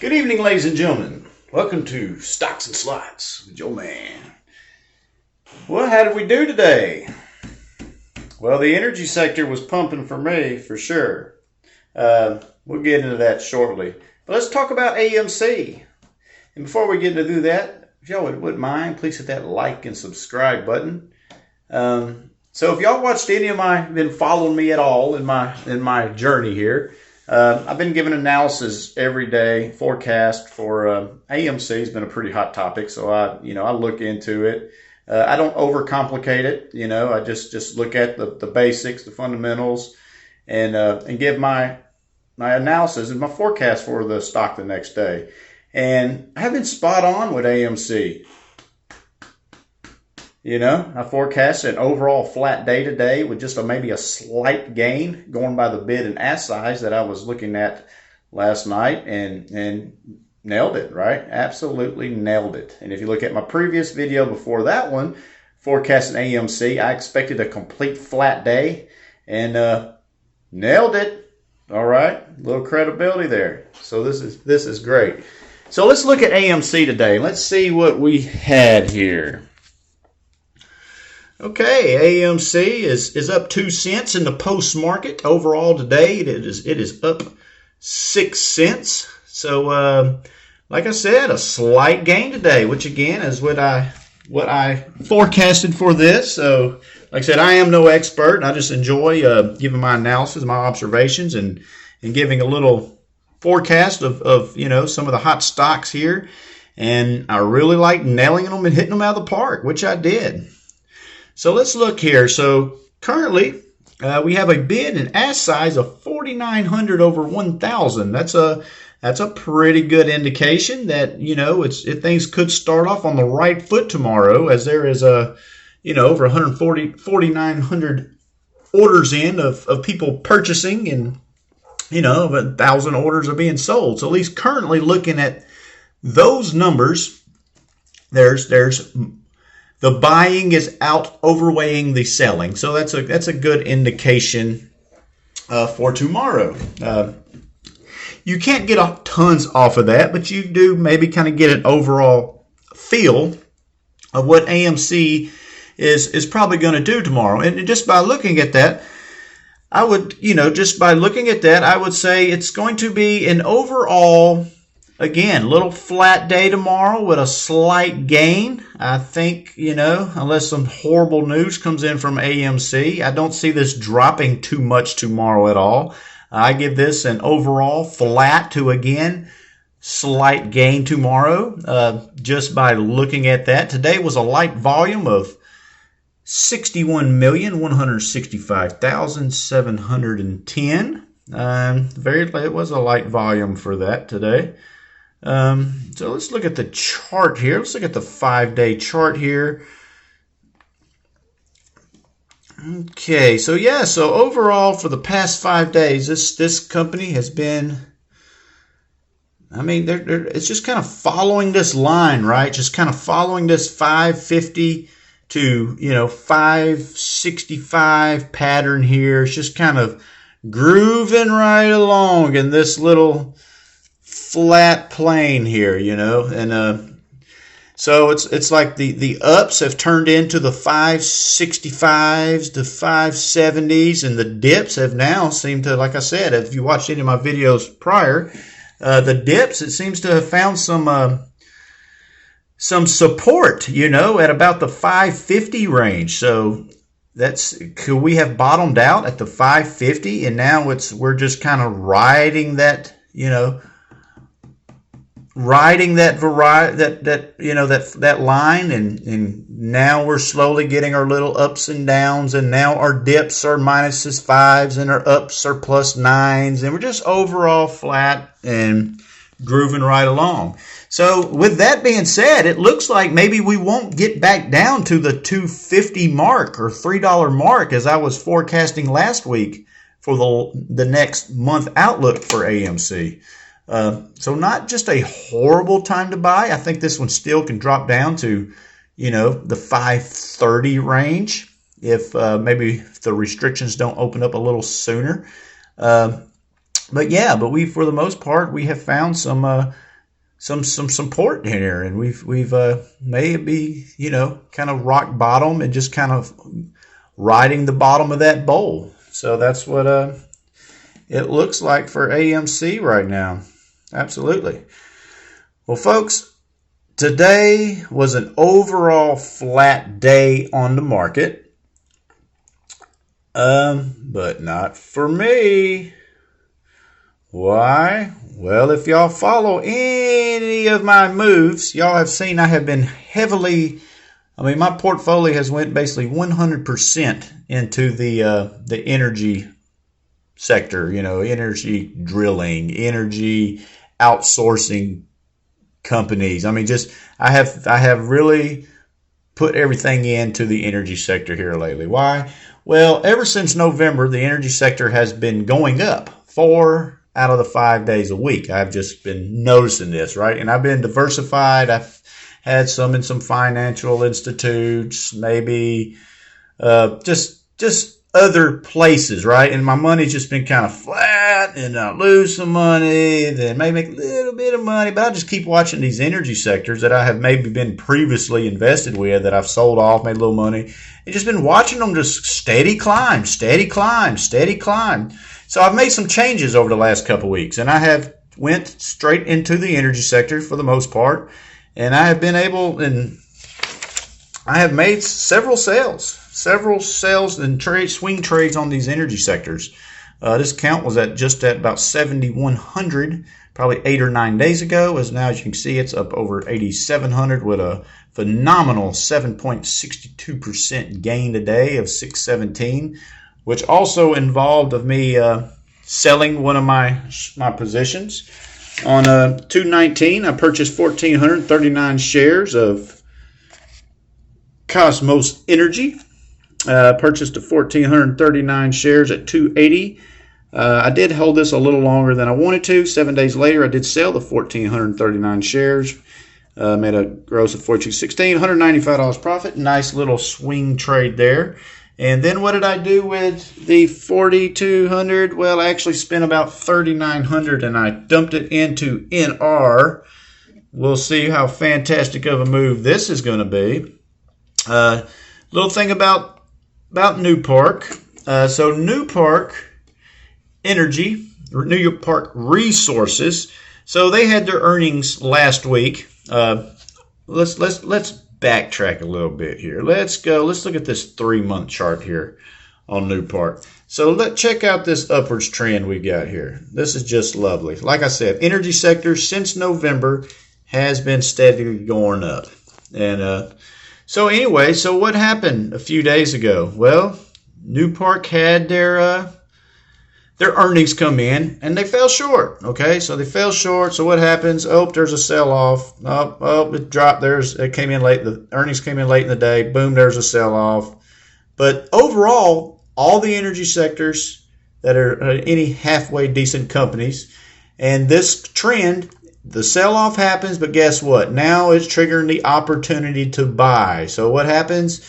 Good evening, ladies and gentlemen. Welcome to Stocks and Slots with your man. Well, how did we do today? Well, the energy sector was pumping for me, for sure. We'll get into that shortly. But let's talk about AMC. And before we get into that, if y'all wouldn't mind, please hit that like and subscribe button. So if y'all watched any of been following me at all in my journey here, I've been giving analysis every day, forecast for AMC has been a pretty hot topic, so I look into it. I don't overcomplicate it, I just look at the basics, the fundamentals, and give my analysis and my forecast for the stock the next day. And I've been spot on with AMC. I forecast an overall flat day today with just maybe a slight gain going by the bid and ask size that I was looking at last night and nailed it, right? Absolutely nailed it. And if you look at my previous video before that one, forecasting AMC, I expected a complete flat day and nailed it. All right, a little credibility there. So this is great. So let's look at AMC today. Let's see what we had here. Okay, AMC is up 2 cents in the post market. Overall today, it is up 6 cents. So, like I said, a slight gain today, which again is what I forecasted for this. So, like I said, I am no expert. I just enjoy giving my analysis, my observations, and giving a little forecast of some of the hot stocks here. And I really like nailing them and hitting them out of the park, which I did. So let's look here. So currently we have a bid and ask size of 4,900 over 1,000. That's a pretty good indication that things could start off on the right foot tomorrow, as there is over 4,900 orders in of people purchasing, and 1,000 orders are being sold. So at least currently looking at those numbers, there's the buying is out overweighing the selling. So that's a good indication for tomorrow. You can't get tons off of that, but you do maybe kind of get an overall feel of what AMC is probably going to do tomorrow. And just by looking at that, I would say it's going to be an overall, again, little flat day tomorrow with a slight gain. I think, unless some horrible news comes in from AMC, I don't see this dropping too much tomorrow at all. I give this an overall flat to, again, slight gain tomorrow, just by looking at that. Today was a light volume of 61,165,710. It was a light volume for that today. So let's look at the chart here. Let's look at the 5-day chart here. Okay, so overall for the past 5 days, this company has been, it's just kind of following this line, right? Just kind of following this 550 to 565 pattern here. It's just kind of grooving right along in this little flat plane here, and so it's like the ups have turned into the 565s, the 570s, and the dips have now seemed to, like I said, if you watched any of my videos prior, the dips, it seems to have found some support, at about the 550 range. So could we have bottomed out at the 550, and now we're just kind of riding that, that line, and now we're slowly getting our little ups and downs, and now our dips are minuses 5s and our ups are plus 9s, and we're just overall flat and grooving right along. So with that being said, it looks like maybe we won't get back down to the $2.50 mark or $3 mark as I was forecasting last week for the next month outlook for AMC. So not just a horrible time to buy. I think this one still can drop down to, the 530 range if maybe the restrictions don't open up a little sooner. But we, for the most part, we have found some some support here, and we've maybe, kind of rock bottom and just kind of riding the bottom of that bowl. So that's what it looks like for AMC right now. Absolutely. Well, folks, today was an overall flat day on the market, but not for me. Why? Well, if y'all follow any of my moves, y'all have seen I have been my portfolio has went basically 100% into the energy sector, energy drilling, energy outsourcing companies. I have really put everything into the energy sector here lately. Why? Well, ever since November, the energy sector has been going up 4 out of the 5 days a week. I've just been noticing this, right? And I've been diversified. I've had some in some financial institutes, maybe just other places, right? And my money's just been kind of flat, and I lose some money, then maybe make a little bit of money, but I just keep watching these energy sectors that I have maybe been previously invested with, that I've sold off, made a little money, and just been watching them just steady climb, steady climb, steady climb. So I've made some changes over the last couple of weeks, and I have went straight into the energy sector for the most part, and I have been able, and I have made several sales and swing trades on these energy sectors. This count was just at about 7,100 probably 8 or 9 days ago. As now, as you can see, it's up over 8,700 with a phenomenal 7.62% gain today of 617, which also involved of me selling one of my positions. On 2/19, I purchased 1,439 shares of Cosmos Energy. Purchased 1,439 shares at 280. I did hold this a little longer than I wanted to. 7 days later, I did sell the 1,439 shares. Made a gross of $4,216, $195 profit. Nice little swing trade there. And then what did I do with the 4,200? Well, I actually spent about 3,900 and I dumped it into NR. We'll see how fantastic of a move this is going to be. Little thing about Newpark. So Newpark Energy, Newpark Resources. So they had their earnings last week. Let's backtrack a little bit here. Let's look at this 3-month chart here on Newpark. So let's check out this upwards trend we got here. This is just lovely. Like I said, energy sector since November has been steadily going up. And so anyway, so what happened a few days ago? Well, Newpark had their earnings come in, and they fell short. Okay, so they fell short. So what happens? Oh, there's a sell-off. Oh, it dropped. It came in late. The earnings came in late in the day. Boom, there's a sell-off. But overall, all the energy sectors that are any halfway decent companies, and this trend, the sell-off happens, but guess what? Now it's triggering the opportunity to buy. So what happens?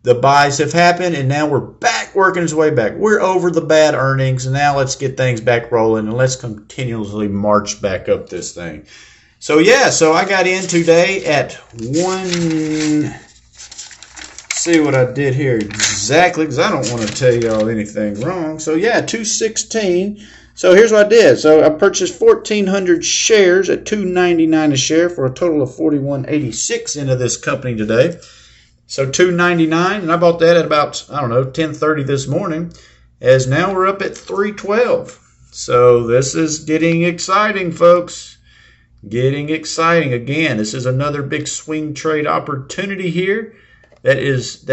The buys have happened, and now we're back working its way back. We're over the bad earnings, and now let's get things back rolling, and let's continuously march back up this thing. So, yeah, so I got in today at see what I did here exactly, because I don't want to tell y'all anything wrong. So, yeah, 216. So, here's what I did. So, I purchased 1,400 shares at $2.99 a share for a total of $41.86 into this company today. So $2.99, and I bought that at about, 10:30 this morning, as now we're up at $3.12. So this is getting exciting, folks. Getting exciting. Again, this is another big swing trade opportunity here. That is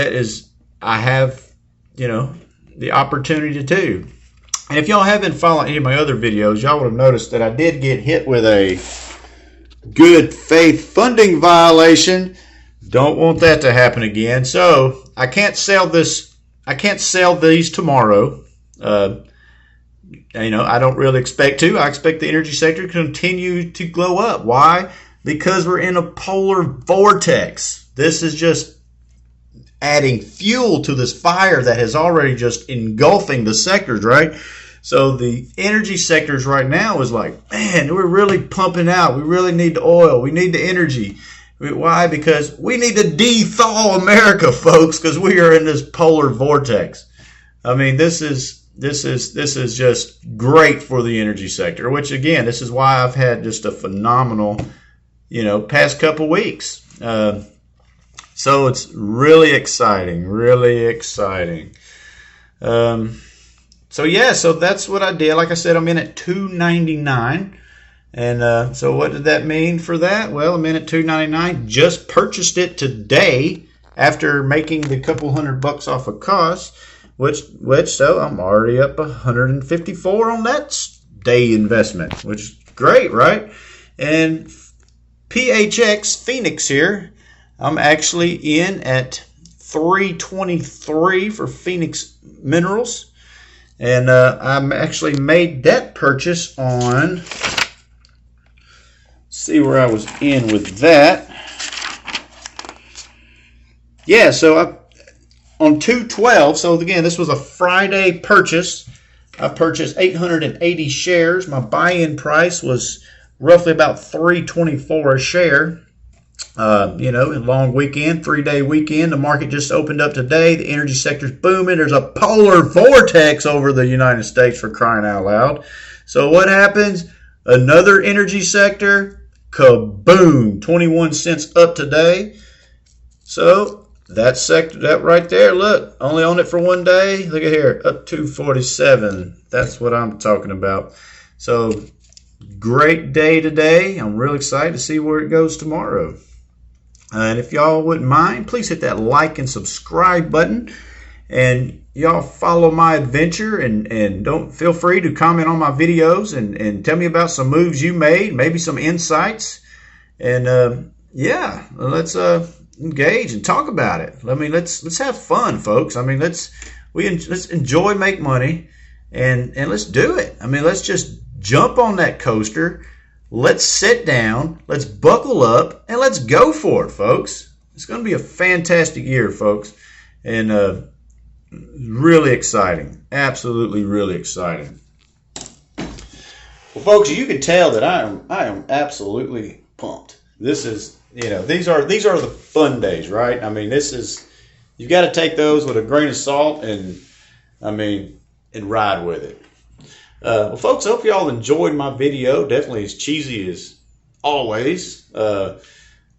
I have, the opportunity to do. And if y'all have been following any of my other videos, y'all would have noticed that I did get hit with a good faith funding violation. Don't want that to happen again. So I can't sell this. I can't sell these tomorrow. I don't really expect to. I expect the energy sector to continue to glow up. Why? Because we're in a polar vortex. This is just adding fuel to this fire that has already just engulfing the sectors, right? So the energy sectors right now is like, man, we're really pumping out. We really need the oil. We need the energy. Why? Because we need to de-thaw America, folks, because we are in this polar vortex. I mean, this is just great for the energy sector, which again, this is why I've had just a phenomenal, past couple weeks. So it's really exciting, really exciting. So that's what I did. Like I said, I'm in at $2.99. And so what did that mean for that? Well, I'm in at $2.99. Just purchased it today after making the couple $100 off of cost, which so I'm already up 154 on that day investment, which is great, right? And PHX Phoenix here, I'm actually in at $3.23 for Phoenix Minerals. And I'm actually made that purchase on, see where I was in with that. Yeah, so on 2/12, so again, this was a Friday purchase. I purchased 880 shares. My buy-in price was roughly about $3.24 a share. A long weekend, 3-day weekend. The market just opened up today. The energy sector's booming. There's a polar vortex over the United States, for crying out loud. So what happens? Another energy sector, kaboom, 21 cents up today. So that sector, that right there, look, only on it for one day. Look at here, up 247. That's what I'm talking about. So great day today. I'm real excited to see where it goes tomorrow. And if y'all wouldn't mind, please hit that like and subscribe button. And y'all follow my adventure, and don't feel free to comment on my videos and tell me about some moves you made, maybe some insights. And let's engage and talk about it. I mean, let's have fun, folks. I mean, let's enjoy, make money, and let's do it. I mean, let's just jump on that coaster. Let's sit down, let's buckle up, and let's go for it, folks. It's going to be a fantastic year, folks, and really exciting. Absolutely really exciting. Well, folks, you can tell that I am absolutely pumped. This is, these are the fun days, right? I mean, you've got to take those with a grain of salt and ride with it. Well, folks, I hope y'all enjoyed my video. Definitely as cheesy as always. But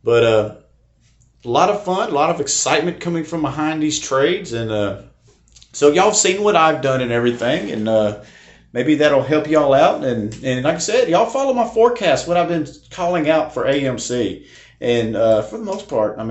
a lot of fun, a lot of excitement coming from behind these trades. And so y'all have seen what I've done and everything. And maybe that'll help y'all out. And like I said, y'all follow my forecast, what I've been calling out for AMC. And for the most part, I'm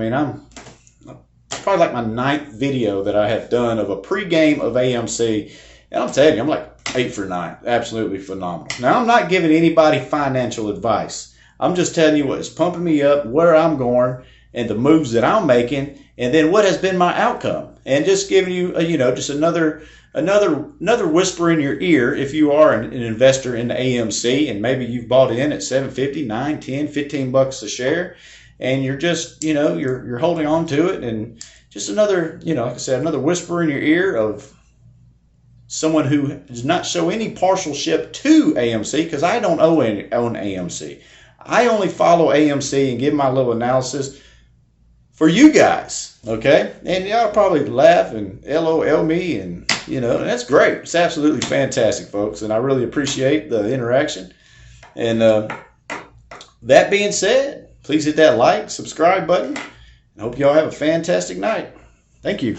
probably like my 9th video that I have done of a pregame of AMC. And I'm telling you, I'm like 8 for 9. Absolutely phenomenal. Now, I'm not giving anybody financial advice. I'm just telling you what's pumping me up, where I'm going, and the moves that I'm making, and then what has been my outcome. And just giving you, just another whisper in your ear if you are an investor in the AMC, and maybe you've bought in at $7.50, $9, $10, $15 a share, and you're just, you're holding on to it, and just another, like I said, another whisper in your ear of someone who does not show any partialship to AMC, because I don't own AMC. I only follow AMC and give my little analysis for you guys, okay? And y'all probably laugh and LOL me, and that's great. It's absolutely fantastic, folks, and I really appreciate the interaction. And that being said, please hit that like, subscribe button, and hope y'all have a fantastic night. Thank you.